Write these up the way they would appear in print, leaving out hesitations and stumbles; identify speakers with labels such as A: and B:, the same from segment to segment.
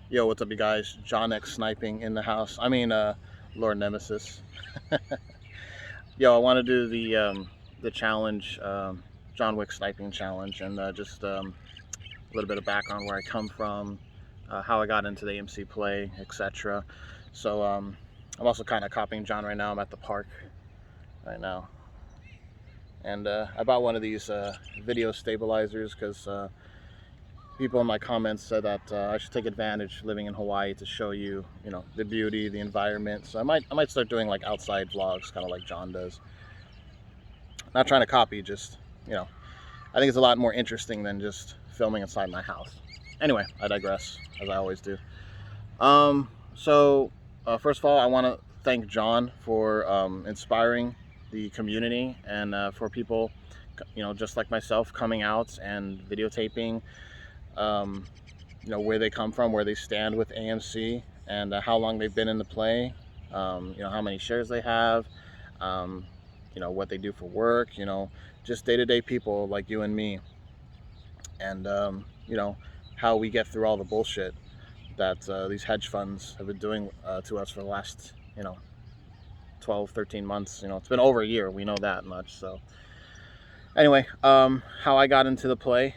A: Yo, what's up, you guys? Johnwicksnipin in the house. Lord Nemesis. Yo, I want to do the challenge, John Wick sniping challenge, and just a little bit of background where I come from, how I got into the AMC play, etc. So I'm also kind of copying John right now. I'm at the park right now, and I bought one of these video stabilizers because people in my comments said that I should take advantage living in Hawaii to show you, the beauty, the environment. So I might start doing like outside vlogs, kind of like John does. Not trying to copy, just I think it's a lot more interesting than just filming inside my house. Anyway, I digress, as I always do. First of all, I want to thank John for inspiring the community and for people, just like myself, coming out and videotaping um, where they come from, where they stand with AMC, and how long they've been in the play, how many shares they have, um, what they do for work, just day-to-day people like you and me, and how we get through all the bullshit that these hedge funds have been doing to us for the last 12, 13 months. It's been over a year, we know that much. So anyway, how I got into the play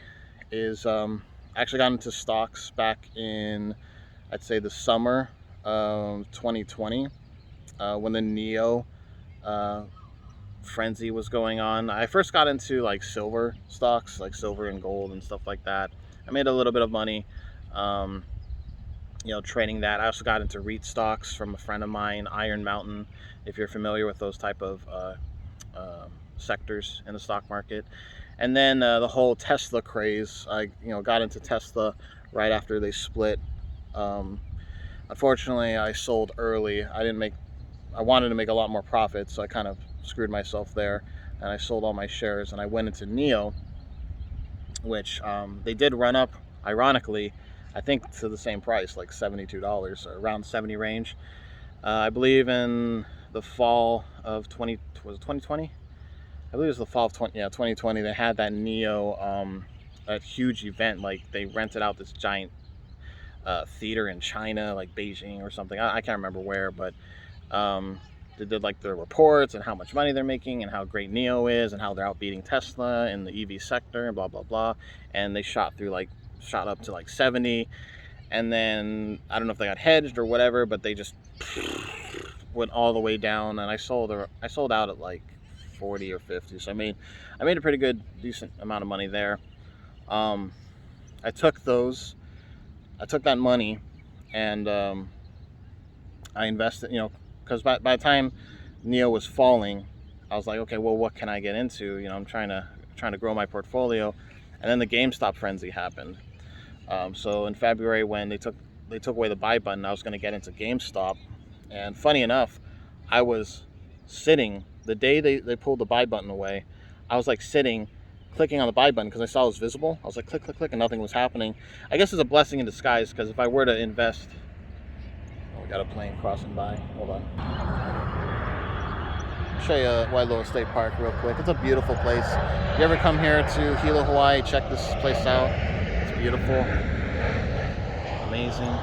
A: is I actually got into stocks back in, I'd say, the summer of 2020, when the Neo uh, frenzy was going on. I first got into like silver stocks, like silver and gold and stuff like that. I made a little bit of money, um, trading that. I also got into REIT stocks from a friend of mine, Iron Mountain, if you're familiar with those type of sectors in the stock market. And then the whole Tesla craze, I got into Tesla right after they split. Um, Unfortunately, I sold early. I wanted to make a lot more profit, so I kind of screwed myself there, and I sold all my shares, and I went into Neo, which they did run up, ironically, I think to the same price, like $72, or around 70 range. I believe in the fall of 2020? I believe it was the fall of 2020. They had that Neo, that huge event. Like they rented out this giant theater in China, like Beijing or something. I can't remember where, but um, they did like their reports and how much money they're making and how great Neo is and how they're outbeating Tesla in the EV sector and blah blah blah. And they shot up to like 70, and then I don't know if they got hedged or whatever, but they just went all the way down, and I sold out at like 40 or 50. So I made a pretty good, decent amount of money there. Um, I took those, I took that money, and I invested. Because by the time Neo was falling, I was like, okay, well, what can I get into? I'm trying to grow my portfolio, and then the GameStop frenzy happened. So in February, when they took away the buy button, I was going to get into GameStop, and funny enough, I was sitting the day they pulled the buy button away. I was like sitting, clicking on the buy button because I saw it was visible. I was like click click click, and nothing was happening. I guess it's a blessing in disguise, because if I were to invest, oh, we got a plane crossing by. Hold on. I'll show you Wailua State Park real quick. It's a beautiful place. If you ever come here to Hilo, Hawaii, check this place out. It's beautiful, amazing.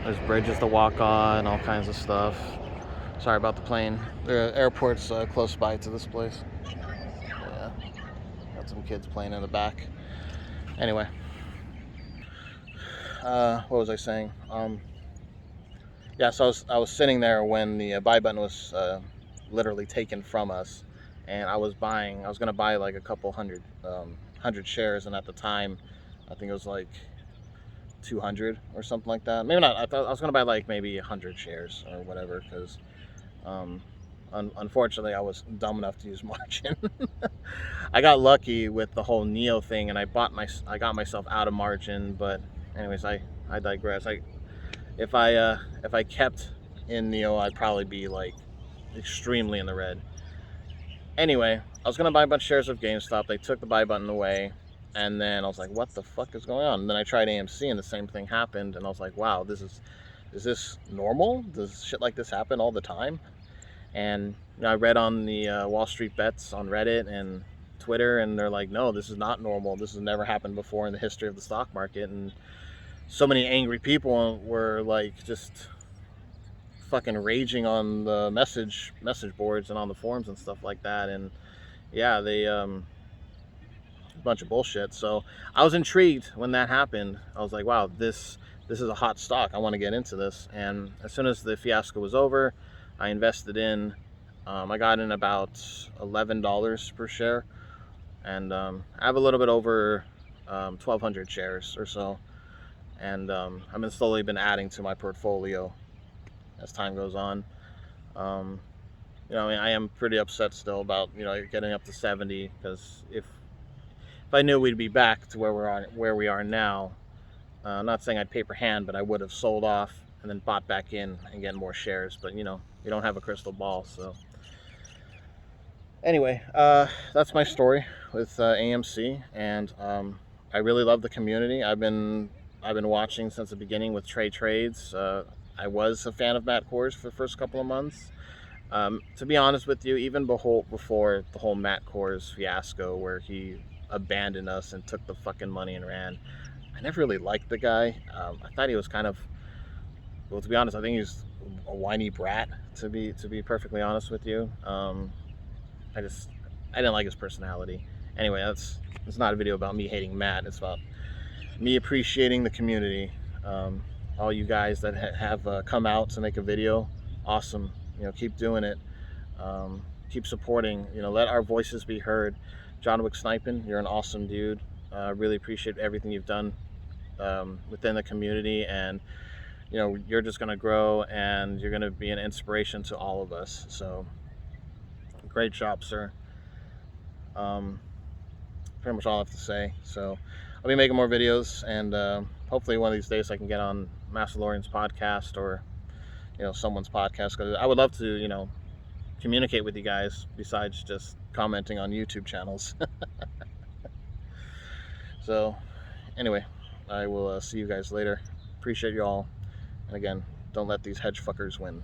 A: There's bridges to walk on, all kinds of stuff. Sorry about the plane. The airport's close by to this place. Yeah, got some kids playing in the back. Anyway, what was I saying? Yeah, so I was sitting there when the buy button was literally taken from us, and I was gonna buy like a couple hundred shares, and at the time, I think it was like 200 or something like that. Maybe not. I thought I was gonna buy like maybe 100 shares or whatever, because um, unfortunately I was dumb enough to use margin. I got lucky with the whole Neo thing, and I got myself out of margin. But anyways, I digress. If I kept in Neo, I'd probably be like extremely in the red. Anyway, I was gonna buy a bunch of shares of GameStop. They took the buy button away, and then I was like, "What the fuck is going on?" And then I tried AMC, and the same thing happened. And I was like, "Wow, is this normal? Does shit like this happen all the time?" And I read on the Wall Street Bets on Reddit and Twitter, and they're like, "No, this is not normal. This has never happened before in the history of the stock market." And so many angry people were like just fucking raging on the message boards and on the forums and stuff like that. And yeah, they a bunch of bullshit. So I was intrigued when that happened. I was like, wow, this is a hot stock. I want to get into this. And as soon as the fiasco was over, I invested in. I got in about $11 per share, and I have a little bit over 1,200 shares or so. And I've been slowly been adding to my portfolio as time goes on. Um, I mean, I am pretty upset still about getting up to 70, because if I knew we'd be back to where we are now, I'm not saying I'd paper hand, but I would have sold off and then bought back in and get more shares. But you don't have a crystal ball, so anyway, that's my story with AMC, and I really love the community. I've been watching since the beginning with Trades. I was a fan of Matt Kors for the first couple of months. To be honest with you, even before the whole Matt Kors fiasco, where he abandoned us and took the fucking money and ran, I never really liked the guy. I thought he was kind of, well, to be honest, I think he's a whiny brat. To be perfectly honest with you, I just I didn't like his personality. Anyway, it's not a video about me hating Matt. It's about me appreciating the community. All you guys that have come out to make a video, awesome. Keep doing it. Keep supporting. Let our voices be heard. Johnwicksnipin, you're an awesome dude. Really appreciate everything you've done within the community, and you're just gonna grow, and you're gonna be an inspiration to all of us. So great job, sir. Um, Pretty much all I have to say. So I'll be making more videos, and hopefully one of these days I can get on Masalorian's podcast, or someone's podcast, because I would love to communicate with you guys besides just commenting on YouTube channels. So anyway, I will see you guys later. Appreciate you all, and again, don't let these hedge fuckers win.